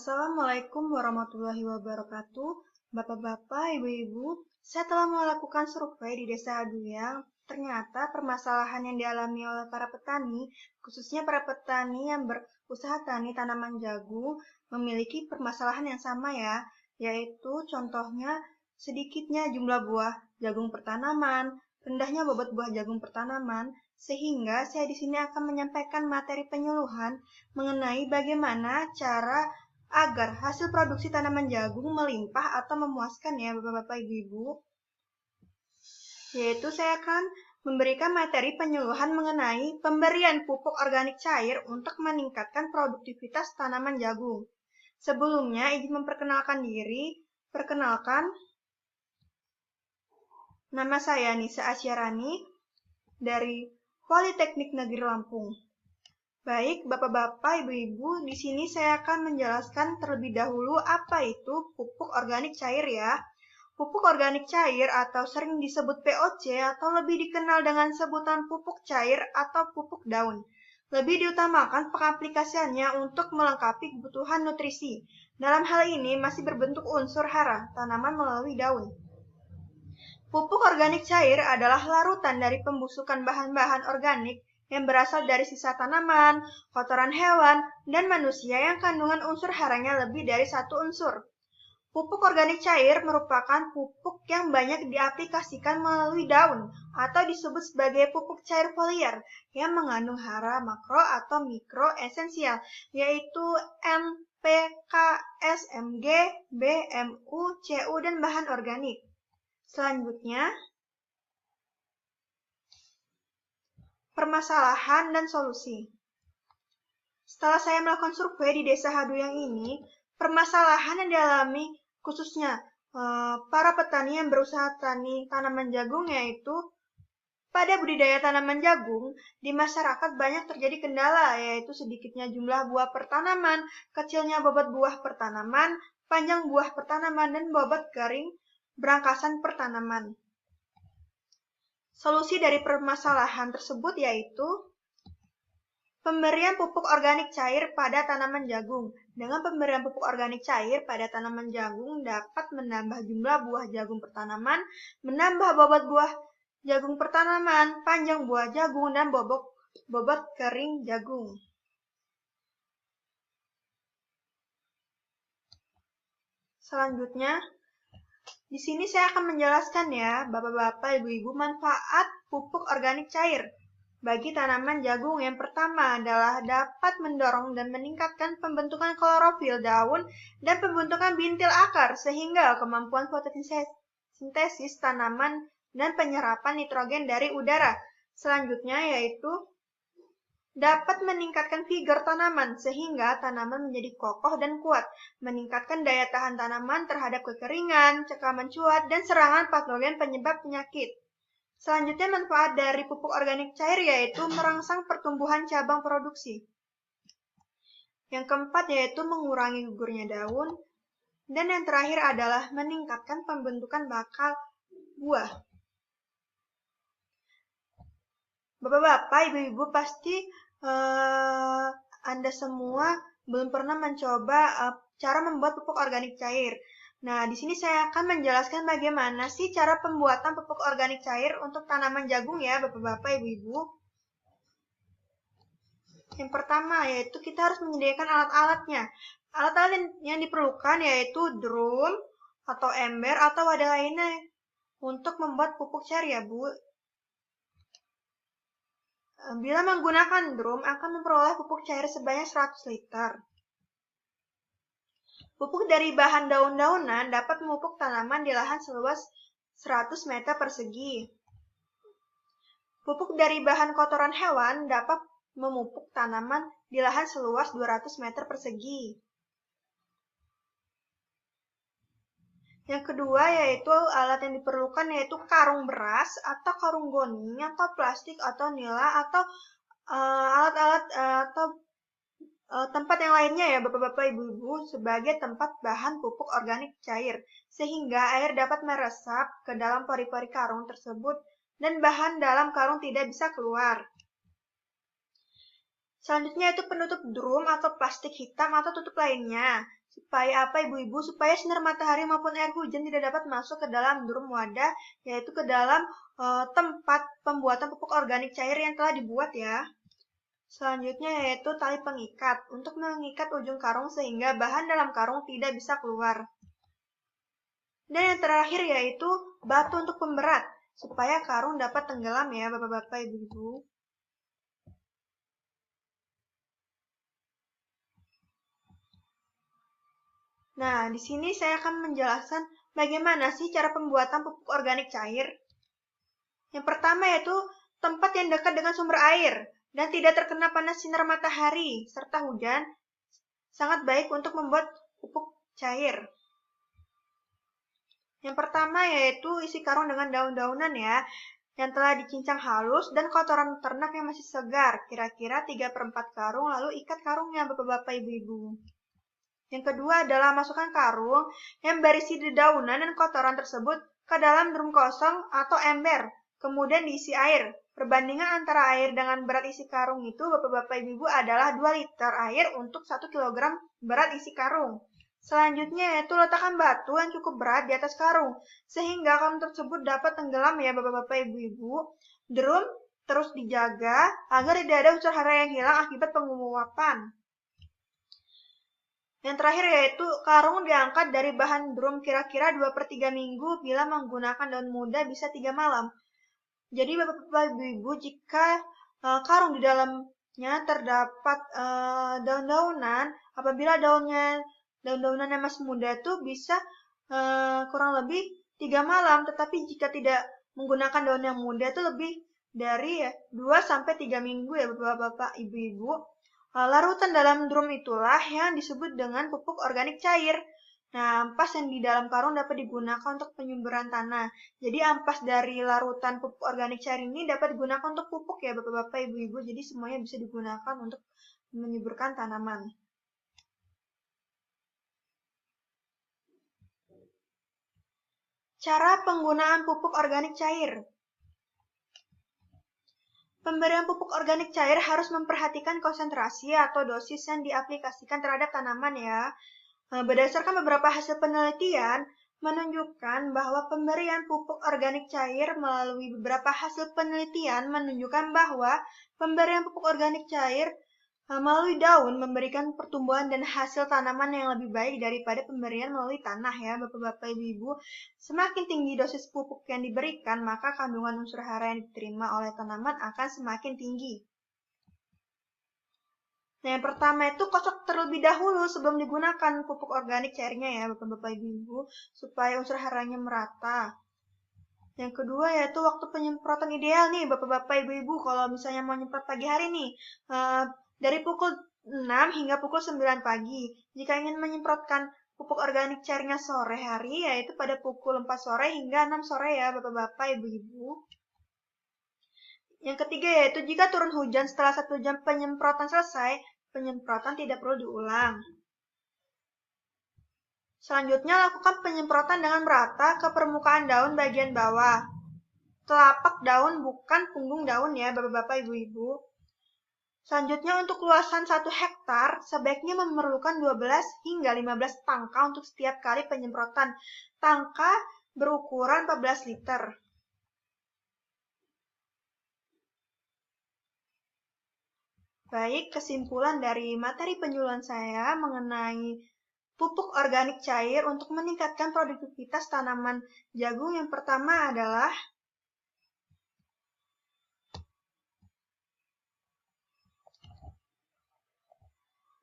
Assalamualaikum warahmatullahi wabarakatuh. Bapak-bapak, ibu-ibu, saya telah melakukan survei di Desa Haduyang. Ternyata permasalahan yang dialami oleh para petani, khususnya para petani yang berusaha tani tanaman jagung, memiliki permasalahan yang sama ya, yaitu contohnya sedikitnya jumlah buah jagung per tanaman, rendahnya bobot buah jagung per tanaman, sehingga saya di sini akan menyampaikan materi penyuluhan mengenai bagaimana cara agar hasil produksi tanaman jagung melimpah atau memuaskan ya Bapak-Bapak Ibu-Ibu. Yaitu saya akan memberikan materi penyuluhan mengenai pemberian pupuk organik cair untuk meningkatkan produktivitas tanaman jagung. Sebelumnya izin memperkenalkan diri. Perkenalkan, nama saya Nisa Asyarani dari Politeknik Negeri Lampung. Baik, Bapak-bapak, Ibu-ibu, di sini saya akan menjelaskan terlebih dahulu apa itu pupuk organik cair ya. Pupuk organik cair atau sering disebut POC atau lebih dikenal dengan sebutan pupuk cair atau pupuk daun. Lebih diutamakan pengaplikasiannya untuk melengkapi kebutuhan nutrisi. Dalam hal ini masih berbentuk unsur hara tanaman melalui daun. Pupuk organik cair adalah larutan dari pembusukan bahan-bahan organik yang berasal dari sisa tanaman, kotoran hewan, dan manusia yang kandungan unsur haranya lebih dari satu unsur. Pupuk organik cair merupakan pupuk yang banyak diaplikasikan melalui daun atau disebut sebagai pupuk cair foliar yang mengandung hara makro atau mikro esensial, yaitu N, P, K, S, Mg, B, Mu, Cu, dan bahan organik. Selanjutnya, permasalahan dan solusi. Setelah saya melakukan survei di Desa Haduyang ini, permasalahan yang dialami khususnya para petani yang berusaha tanaman jagung yaitu pada budidaya tanaman jagung di masyarakat banyak terjadi kendala yaitu sedikitnya jumlah buah per tanaman, kecilnya bobot buah per tanaman, panjang buah per tanaman, dan bobot garing berangkasan per tanaman. Solusi dari permasalahan tersebut yaitu pemberian pupuk organik cair pada tanaman jagung. Dengan pemberian pupuk organik cair pada tanaman jagung dapat menambah jumlah buah jagung per tanaman, menambah bobot buah jagung per tanaman, panjang buah jagung, dan bobot kering jagung. Selanjutnya, di sini saya akan menjelaskan ya, Bapak-bapak, Ibu-ibu, manfaat pupuk organik cair bagi tanaman jagung. Yang pertama adalah dapat mendorong dan meningkatkan pembentukan klorofil daun dan pembentukan bintil akar sehingga kemampuan fotosintesis tanaman dan penyerapan nitrogen dari udara. Selanjutnya yaitu dapat meningkatkan vigor tanaman sehingga tanaman menjadi kokoh dan kuat, meningkatkan daya tahan tanaman terhadap kekeringan, cekal mencuat, dan serangan patogen penyebab penyakit. Selanjutnya manfaat dari pupuk organik cair yaitu merangsang pertumbuhan cabang produksi. Yang keempat yaitu mengurangi gugurnya daun. Dan yang terakhir adalah meningkatkan pembentukan bakal buah. Bapak-bapak, ibu-ibu pasti Anda semua belum pernah mencoba cara membuat pupuk organik cair. Nah, di sini saya akan menjelaskan bagaimana sih cara pembuatan pupuk organik cair untuk tanaman jagung ya, Bapak-bapak, Ibu-ibu. Yang pertama yaitu kita harus menyediakan alat-alatnya. Alat-alat yang diperlukan yaitu drum atau ember atau wadah lainnya untuk membuat pupuk cair ya, Bu. Bila menggunakan drum akan memperoleh pupuk cair sebanyak 100 liter. Pupuk dari bahan daun-daunan dapat memupuk tanaman di lahan seluas 100 meter persegi. Pupuk dari bahan kotoran hewan dapat memupuk tanaman di lahan seluas 200 meter persegi. Yang kedua yaitu alat yang diperlukan yaitu karung beras atau karung goni atau plastik atau nila atau alat-alat atau tempat yang lainnya ya Bapak-bapak Ibu-ibu sebagai tempat bahan pupuk organik cair sehingga air dapat meresap ke dalam pori-pori karung tersebut dan bahan dalam karung tidak bisa keluar. Selanjutnya itu penutup drum atau plastik hitam atau tutup lainnya. Supaya apa Ibu-Ibu? Supaya sinar matahari maupun air hujan tidak dapat masuk ke dalam drum wadah, yaitu ke dalam tempat pembuatan pupuk organik cair yang telah dibuat ya. Selanjutnya yaitu tali pengikat, untuk mengikat ujung karung sehingga bahan dalam karung tidak bisa keluar. Dan yang terakhir yaitu batu untuk pemberat, supaya karung dapat tenggelam ya Bapak-Bapak, Ibu-Ibu. Nah, di sini saya akan menjelaskan bagaimana sih cara pembuatan pupuk organik cair. Yang pertama yaitu tempat yang dekat dengan sumber air dan tidak terkena panas sinar matahari serta hujan, sangat baik untuk membuat pupuk cair. Yang pertama yaitu isi karung dengan daun-daunan ya, yang telah dicincang halus dan kotoran ternak yang masih segar, kira-kira 3/4 karung, lalu ikat karungnya Bapak-Bapak Ibu-Ibu. Yang kedua adalah masukkan karung yang berisi dedaunan dan kotoran tersebut ke dalam drum kosong atau ember, kemudian diisi air. Perbandingan antara air dengan berat isi karung itu, Bapak-Bapak Ibu, adalah 2 liter air untuk 1 kg berat isi karung. Selanjutnya yaitu letakkan batu yang cukup berat di atas karung, sehingga karung tersebut dapat tenggelam ya Bapak-Bapak Ibu-Ibu. Drum terus dijaga agar tidak ada unsur hara yang hilang akibat penguapan. Yang terakhir yaitu karung diangkat dari bahan drum kira-kira 2/3 minggu, bila menggunakan daun muda bisa 3 malam. Jadi Bapak-Bapak Ibu-Ibu, jika karung di dalamnya terdapat daun-daunan, apabila daun-daunan yang masih muda itu bisa kurang lebih 3 malam, tetapi jika tidak menggunakan daun yang muda itu lebih dari 2-3 minggu ya Bapak-Bapak Ibu-Ibu. Larutan dalam drum itulah yang disebut dengan pupuk organik cair. Nah, ampas yang di dalam karung dapat digunakan untuk penyuburan tanah. Jadi ampas dari larutan pupuk organik cair ini dapat digunakan untuk pupuk ya Bapak-Bapak Ibu-Ibu. Jadi semuanya bisa digunakan untuk menyuburkan tanaman. Cara penggunaan pupuk organik cair. Pemberian pupuk organik cair harus memperhatikan konsentrasi atau dosis yang diaplikasikan terhadap tanaman ya. Berdasarkan beberapa hasil penelitian, menunjukkan bahwa pemberian pupuk organik cair melalui beberapa hasil penelitian menunjukkan bahwa pemberian pupuk organik cair melalui daun memberikan pertumbuhan dan hasil tanaman yang lebih baik daripada pemberian melalui tanah ya Bapak-Bapak Ibu-Ibu. Semakin tinggi dosis pupuk yang diberikan, maka kandungan unsur hara yang diterima oleh tanaman akan semakin tinggi. Nah, yang pertama itu kocok terlebih dahulu sebelum digunakan pupuk organik cairnya ya Bapak-Bapak Ibu-Ibu, supaya unsur haranya merata. Yang kedua yaitu waktu penyemprotan ideal nih Bapak-Bapak Ibu-Ibu, kalau misalnya mau nyemprot pagi hari nih, dari pukul 6 hingga pukul 9 pagi. Jika ingin menyemprotkan pupuk organik cairnya sore hari, yaitu pada pukul 4 sore hingga 6 sore ya Bapak-Bapak Ibu-Ibu. Yang ketiga yaitu jika turun hujan setelah 1 jam penyemprotan selesai, penyemprotan tidak perlu diulang. Selanjutnya lakukan penyemprotan dengan merata ke permukaan daun bagian bawah. Telapak daun bukan punggung daun ya Bapak-Bapak Ibu-Ibu. Selanjutnya untuk luasan 1 hektar, sebaiknya memerlukan 12 hingga 15 tangka untuk setiap kali penyemprotan. Tangka berukuran 14 liter. Baik, kesimpulan dari materi penyuluhan saya mengenai pupuk organik cair untuk meningkatkan produktivitas tanaman jagung yang pertama adalah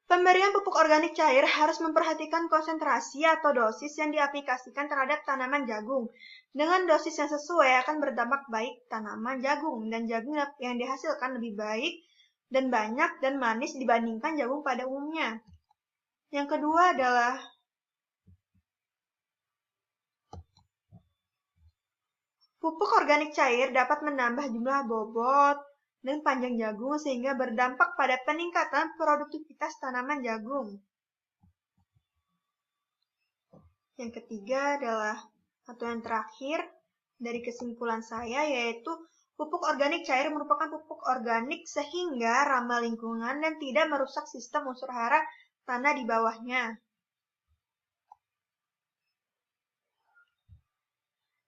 pemberian pupuk organik cair harus memperhatikan konsentrasi atau dosis yang diaplikasikan terhadap tanaman jagung. Dengan dosis yang sesuai akan berdampak baik tanaman jagung, dan jagung yang dihasilkan lebih baik dan banyak dan manis dibandingkan jagung pada umumnya. Yang kedua adalah pupuk organik cair dapat menambah jumlah bobot dan panjang jagung sehingga berdampak pada peningkatan produktivitas tanaman jagung. Yang ketiga adalah, atau yang terakhir dari kesimpulan saya, yaitu pupuk organik cair merupakan pupuk organik sehingga ramah lingkungan dan tidak merusak sistem unsur hara tanah di bawahnya.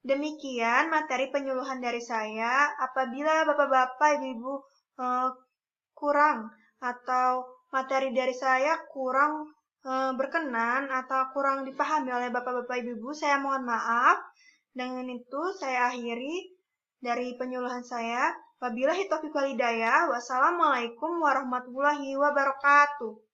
Demikian materi penyuluhan dari saya. Apabila bapak-bapak, ibu-ibu kurang atau materi dari saya kurang berkenan atau kurang dipahami oleh bapak-bapak, ibu-ibu, saya mohon maaf. Dengan itu saya akhiri dari penyuluhan saya. Wabillahi taufiq wal hidayah. Wassalamualaikum warahmatullahi wabarakatuh.